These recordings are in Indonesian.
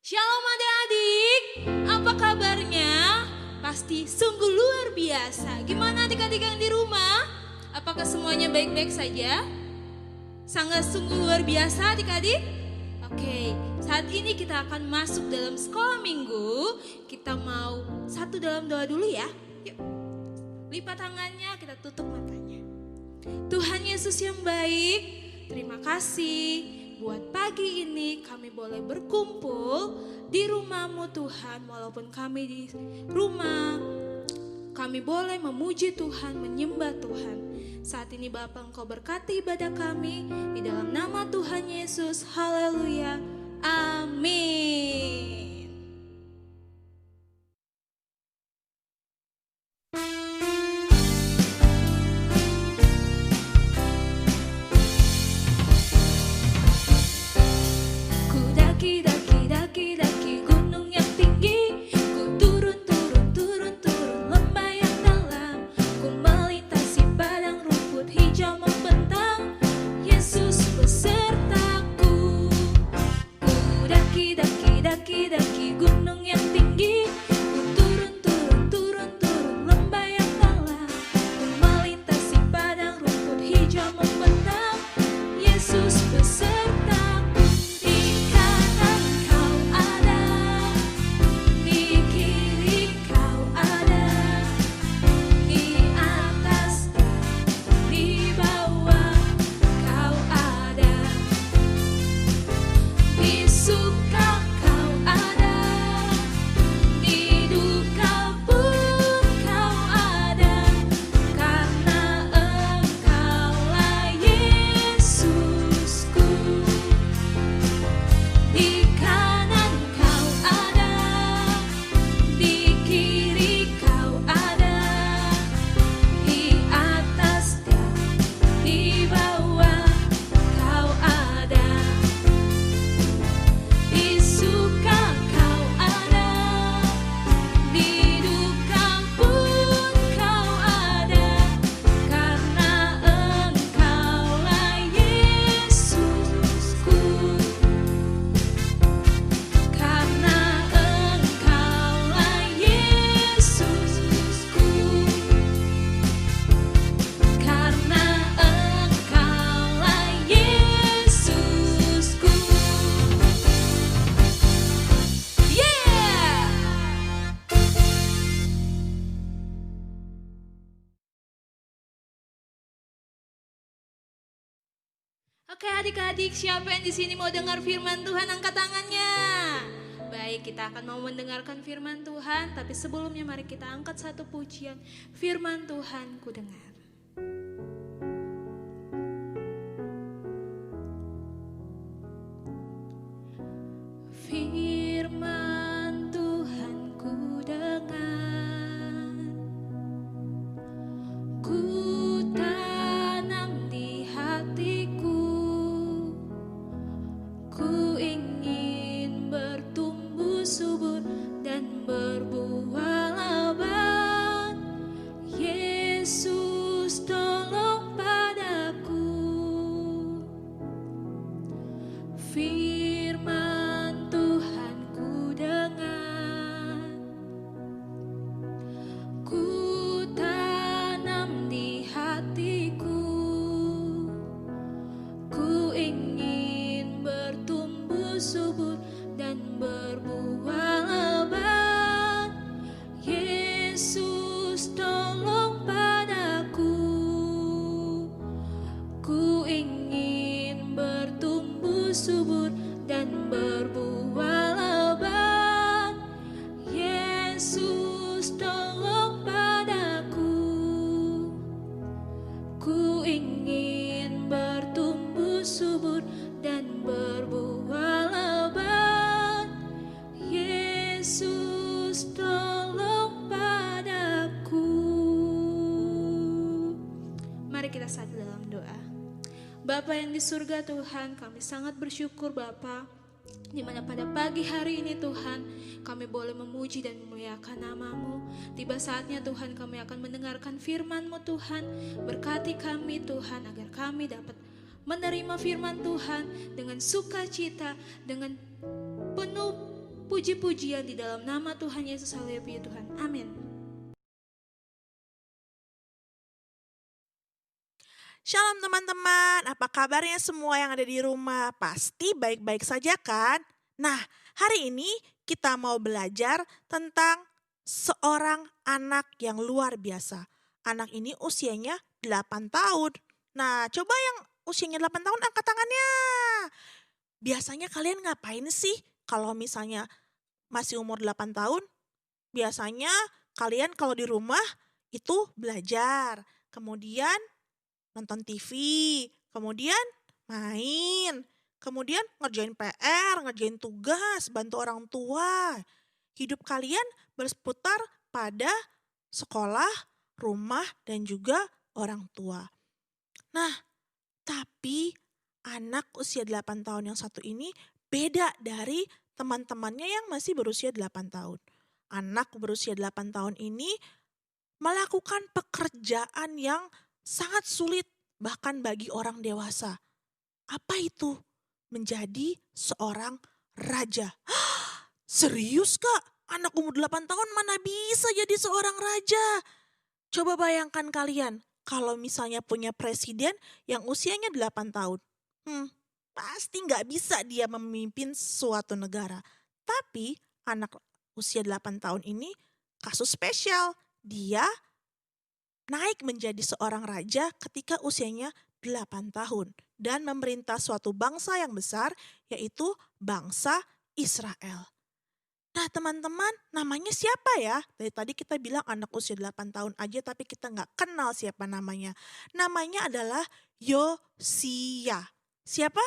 Shalom adik-adik, apa kabarnya? Pasti sungguh luar biasa. Gimana adik-adik yang di rumah? Apakah semuanya baik-baik saja? Sangat sungguh luar biasa adik-adik? Oke, saat ini kita akan masuk dalam sekolah minggu. Kita mau satu dalam doa dulu ya. Yuk, lipat tangannya, kita tutup matanya. Tuhan Yesus yang baik, terima kasih buat pagi ini kami boleh berkumpul di rumah-Mu Tuhan. Walaupun kami di rumah, kami boleh memuji Tuhan, menyembah Tuhan. Saat ini Bapa, Engkau berkati ibadah kami di dalam nama Tuhan Yesus. Haleluya. Amin. Daki gunung yang tinggi, ku turun lembah yang dalam, ku melintasi padang rumput hijau membentang, Yesus besertaku. Ku daki gunung yang tinggi, ku turun lembah yang dalam, ku melintasi padang rumput hijau membentang, Yesus besertaku. Oke adik-adik, siapa yang di sini mau dengar firman Tuhan, angkat tangannya. Baik, kita akan mau mendengarkan firman Tuhan, tapi sebelumnya mari kita angkat satu pujian. Firman Tuhan ku dengar. Firman Tuhan ku dengar, ku tanam di hatiku. Ku ingin bertumbuh subur dan berbuah lebat. Yesus tolong padaku. Firman Tuhan ku dengar, ku tanam di hatiku. Ku ingin bertumbuh subur dan berbuah lebat. Yesus tolong padaku. Ku ingin bertumbuh subur dan berbuah lebat. Yesus tolong padaku. Ku ingin bertumbuh subur dan berbuah lebat. Yesus tolong padaku. Mari kita satu dalam doa. Bapa yang di surga Tuhan, kami sangat bersyukur Bapa, di mana pada pagi hari ini Tuhan kami boleh memuji dan memuliakan nama-Mu. Tiba saatnya Tuhan kami akan mendengarkan firman-Mu Tuhan. Berkati kami Tuhan agar kami dapat menerima firman Tuhan dengan sukacita, dengan penuh Puji-pujian di dalam nama Tuhan Yesus. Haleluya puji Tuhan. Amin. Shalom teman-teman, apa kabarnya semua yang ada di rumah? Pasti baik-baik saja kan? Nah, hari ini kita mau belajar tentang seorang anak yang luar biasa. Anak ini usianya 8 tahun. Nah, coba yang usianya 8 tahun angkat tangannya. Biasanya kalian ngapain sih kalau misalnya masih umur 8 tahun? Biasanya kalian kalau di rumah itu belajar, kemudian nonton TV, kemudian main, kemudian ngerjain PR, ngerjain tugas, bantu orang tua. Hidup kalian berseputar pada sekolah, rumah, dan juga orang tua. Nah, tapi anak usia 8 tahun yang satu ini beda dari teman-temannya yang masih berusia 8 tahun. Anak berusia 8 tahun ini melakukan pekerjaan yang sangat sulit bahkan bagi orang dewasa. Apa itu? Menjadi seorang raja. Serius kak? Anak umur 8 tahun mana bisa jadi seorang raja? Coba bayangkan kalian, kalau misalnya punya presiden yang usianya 8 tahun. Pasti nggak bisa dia memimpin suatu negara. Tapi anak usia 8 tahun ini kasus spesial. Dia naik menjadi seorang raja ketika usianya 8 tahun dan memerintah suatu bangsa yang besar, yaitu bangsa Israel. Nah teman-teman, namanya siapa ya? Dari tadi kita bilang anak usia 8 tahun aja tapi kita nggak kenal siapa namanya. Namanya adalah Yosia. Siapa?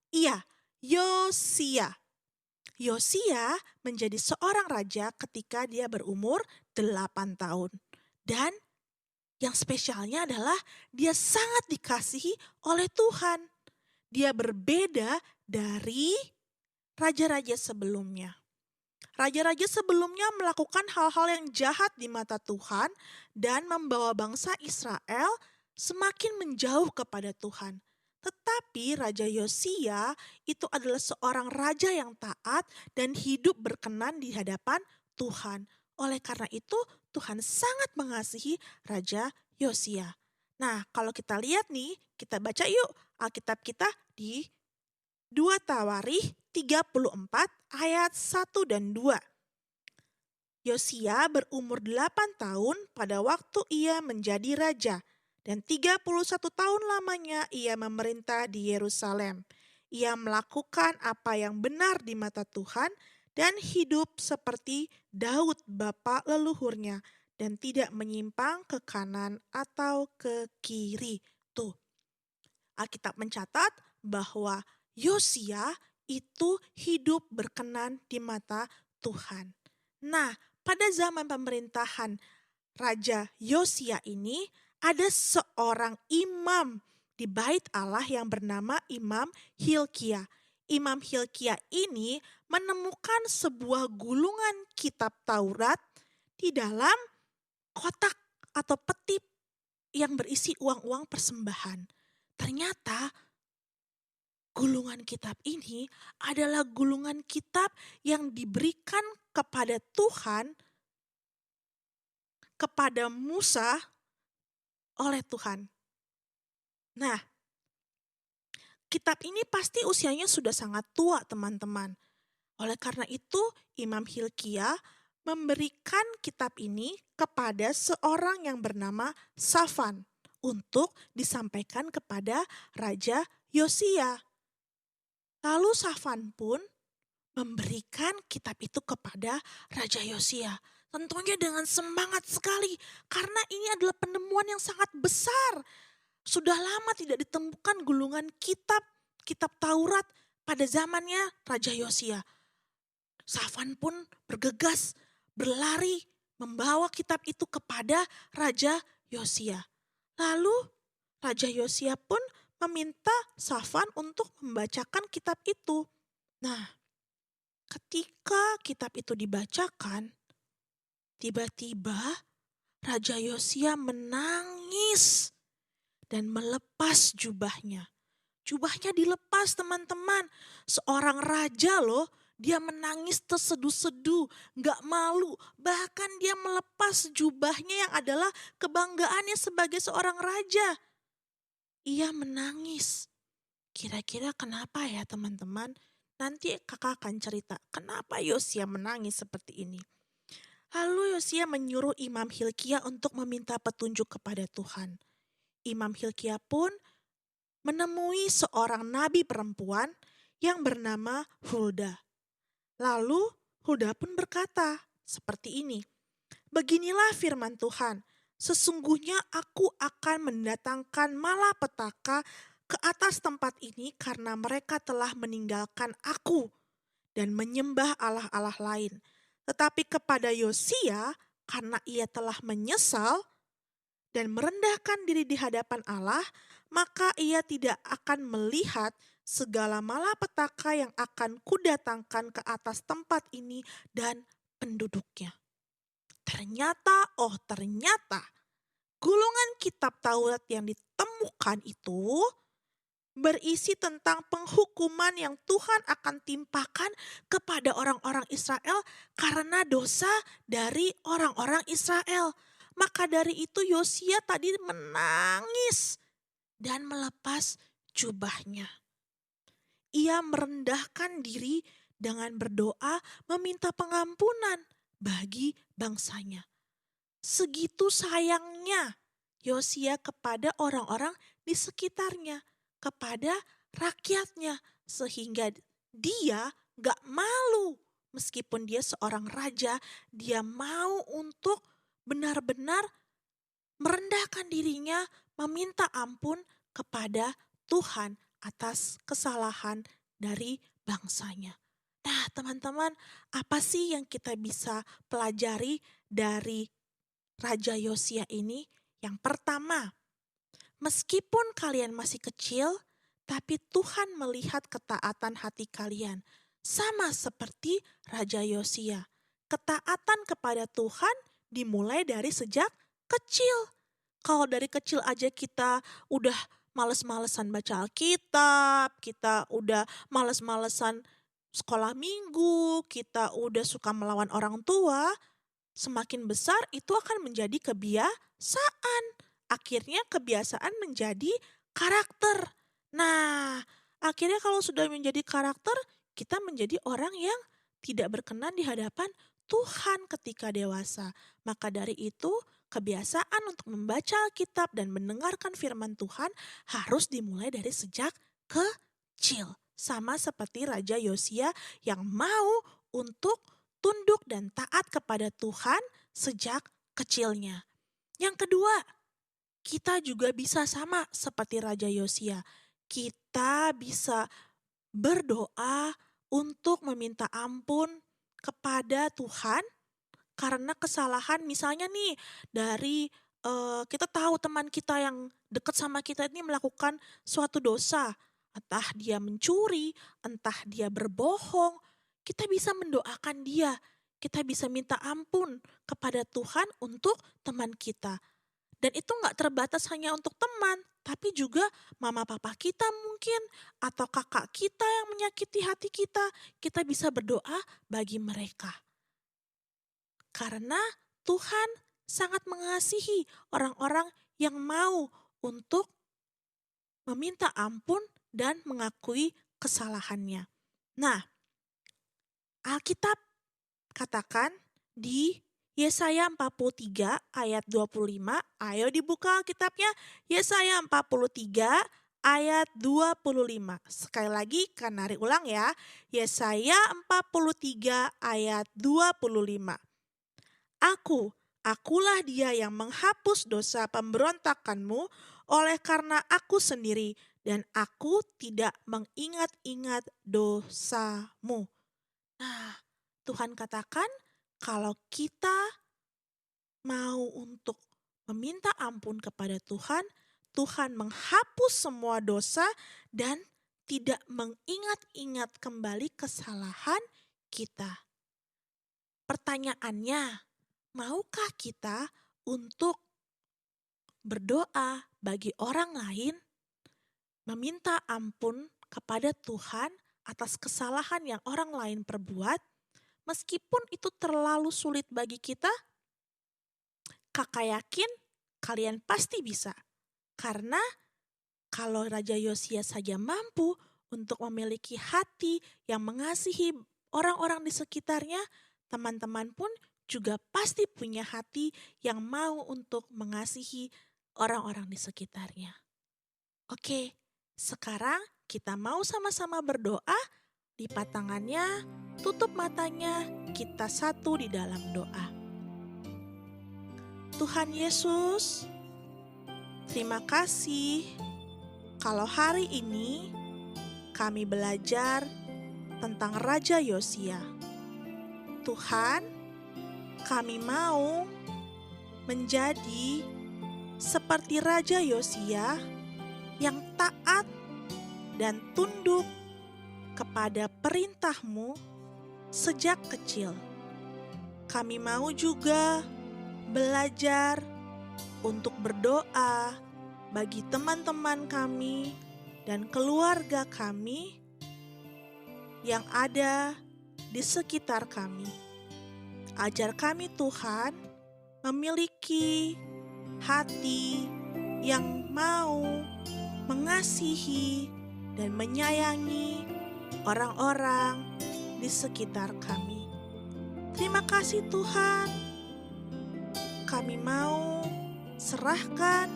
Iya, Yosia. Yosia menjadi seorang raja ketika dia berumur 8 tahun. Dan yang spesialnya adalah dia sangat dikasihi oleh Tuhan. Dia berbeda dari raja-raja sebelumnya. Raja-raja sebelumnya melakukan hal-hal yang jahat di mata Tuhan dan membawa bangsa Israel semakin menjauh kepada Tuhan. Tetapi Raja Yosia itu adalah seorang raja yang taat dan hidup berkenan di hadapan Tuhan. Oleh karena itu Tuhan sangat mengasihi Raja Yosia. Nah kalau kita lihat nih, kita baca yuk Alkitab kita di 2 Tawarikh 34 ayat 1 dan 2. Yosia berumur 8 tahun pada waktu ia menjadi raja dan 31 tahun lamanya ia memerintah di Yerusalem. Ia melakukan apa yang benar di mata Tuhan dan hidup seperti Daud bapa leluhurnya dan tidak menyimpang ke kanan atau ke kiri. Tuh, Alkitab mencatat bahwa Yosia itu hidup berkenan di mata Tuhan. Nah, pada zaman pemerintahan Raja Yosia ini ada seorang imam di bait Allah yang bernama Imam Hilkia. Imam Hilkia ini menemukan sebuah gulungan kitab Taurat di dalam kotak atau peti yang berisi uang-uang persembahan. Ternyata gulungan kitab ini adalah gulungan kitab yang diberikan kepada Tuhan, kepada Musa oleh Tuhan. Nah, kitab ini pasti usianya sudah sangat tua teman-teman. Oleh karena itu Imam Hilkia memberikan kitab ini kepada seorang yang bernama Safan untuk disampaikan kepada Raja Yosia. Lalu Safan pun memberikan kitab itu kepada Raja Yosia. Tentunya dengan semangat sekali karena ini adalah penemuan yang sangat besar. Sudah lama tidak ditemukan gulungan kitab Taurat pada zamannya Raja Yosia. Safan pun bergegas, berlari, membawa kitab itu kepada Raja Yosia. Lalu Raja Yosia pun meminta Safan untuk membacakan kitab itu. Nah, ketika kitab itu dibacakan, tiba-tiba Raja Yosia menangis dan melepas jubahnya. Jubahnya dilepas teman-teman. Seorang raja loh Dia menangis terseduh-seduh, gak malu. Bahkan dia melepas jubahnya yang adalah kebanggaannya sebagai seorang raja. Ia menangis. Kira-kira kenapa ya teman-teman? Nanti kakak akan cerita kenapa Yosia menangis seperti ini. Lalu Yosia menyuruh Imam Hilkia untuk meminta petunjuk kepada Tuhan. Imam Hilkia pun menemui seorang nabi perempuan yang bernama Hulda. Lalu Hulda pun berkata seperti ini, "Beginilah firman Tuhan, sesungguhnya aku akan mendatangkan malapetaka ke atas tempat ini karena mereka telah meninggalkan aku dan menyembah allah-allah lain. Tetapi kepada Yosia, karena ia telah menyesal dan merendahkan diri di hadapan Allah, maka ia tidak akan melihat segala malapetaka yang akan kudatangkan ke atas tempat ini dan penduduknya." Ternyata, gulungan kitab Taurat yang ditemukan itu berisi tentang penghukuman yang Tuhan akan timpakan kepada orang-orang Israel karena dosa dari orang-orang Israel. Maka dari itu Yosia tadi menangis dan melepas jubahnya. Ia merendahkan diri dengan berdoa meminta pengampunan bagi bangsanya. Segitu sayangnya Yosia kepada orang-orang di sekitarnya, kepada rakyatnya, sehingga dia gak malu. Meskipun dia seorang raja, dia mau untuk benar-benar merendahkan dirinya, meminta ampun kepada Tuhan atas kesalahan dari bangsanya. Nah teman-teman, apa sih yang kita bisa pelajari dari Raja Yosia ini? Yang pertama, meskipun kalian masih kecil, tapi Tuhan melihat ketaatan hati kalian. Sama seperti Raja Yosia. Ketaatan kepada Tuhan dimulai dari sejak kecil. Kalau dari kecil aja kita udah males-malesan baca Alkitab, kita udah males-malesan sekolah minggu, kita udah suka melawan orang tua, semakin besar itu akan menjadi kebiasaan. Akhirnya kebiasaan menjadi karakter. Nah, akhirnya kalau sudah menjadi karakter, kita menjadi orang yang tidak berkenan di hadapan Tuhan ketika dewasa. Maka dari itu, kebiasaan untuk membaca Alkitab dan mendengarkan firman Tuhan harus dimulai dari sejak kecil. Sama seperti Raja Yosia yang mau untuk tunduk dan taat kepada Tuhan sejak kecilnya. Yang kedua, kita juga bisa sama seperti Raja Yosia. Kita bisa berdoa untuk meminta ampun kepada Tuhan karena kesalahan, misalnya nih dari kita tahu teman kita yang dekat sama kita ini melakukan suatu dosa. Entah dia mencuri, entah dia berbohong, kita bisa mendoakan dia. Kita bisa minta ampun kepada Tuhan untuk teman kita. Dan itu gak terbatas hanya untuk teman, tapi juga mama papa kita mungkin, atau kakak kita yang menyakiti hati kita. Kita bisa berdoa bagi mereka. Karena Tuhan sangat mengasihi orang-orang yang mau untuk meminta ampun dan mengakui kesalahannya. Nah, Alkitab katakan di Yesaya 43 ayat 25, ayo dibuka Alkitabnya, Yesaya 43 ayat 25. Sekali lagi Kanari ulang ya, Yesaya 43 ayat 25. Akulah dia yang menghapus dosa pemberontakanmu oleh karena aku sendiri dan aku tidak mengingat-ingat dosamu. Nah, Tuhan katakan kalau kita mau untuk meminta ampun kepada Tuhan, Tuhan menghapus semua dosa dan tidak mengingat-ingat kembali kesalahan kita. Pertanyaannya, maukah kita untuk berdoa bagi orang lain, meminta ampun kepada Tuhan atas kesalahan yang orang lain perbuat, meskipun itu terlalu sulit bagi kita? Kakak yakin kalian pasti bisa. Karena kalau Raja Yosia saja mampu untuk memiliki hati yang mengasihi orang-orang di sekitarnya, teman-teman pun juga pasti punya hati yang mau untuk mengasihi orang-orang di sekitarnya. Oke, sekarang kita mau sama-sama berdoa, lipat tangannya, tutup matanya, kita satu di dalam doa. Tuhan Yesus, terima kasih kalau hari ini kami belajar tentang Raja Yosia. Tuhan, kami mau menjadi seperti Raja Yosia yang taat dan tunduk kepada perintah-Mu sejak kecil. Kami mau juga belajar untuk berdoa bagi teman-teman kami dan keluarga kami yang ada di sekitar kami. Ajar kami Tuhan memiliki hati yang mau mengasihi dan menyayangi orang-orang di sekitar kami. Terima kasih Tuhan. Kami mau serahkan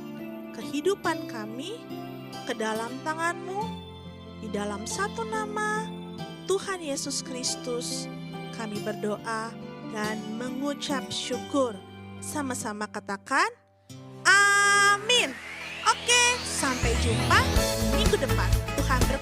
kehidupan kami ke dalam tangan-Mu. Di dalam satu nama Tuhan Yesus Kristus kami berdoa dan mengucap syukur. Sama-sama katakan amin. Oke, sampai jumpa minggu depan. Tuhan berkati.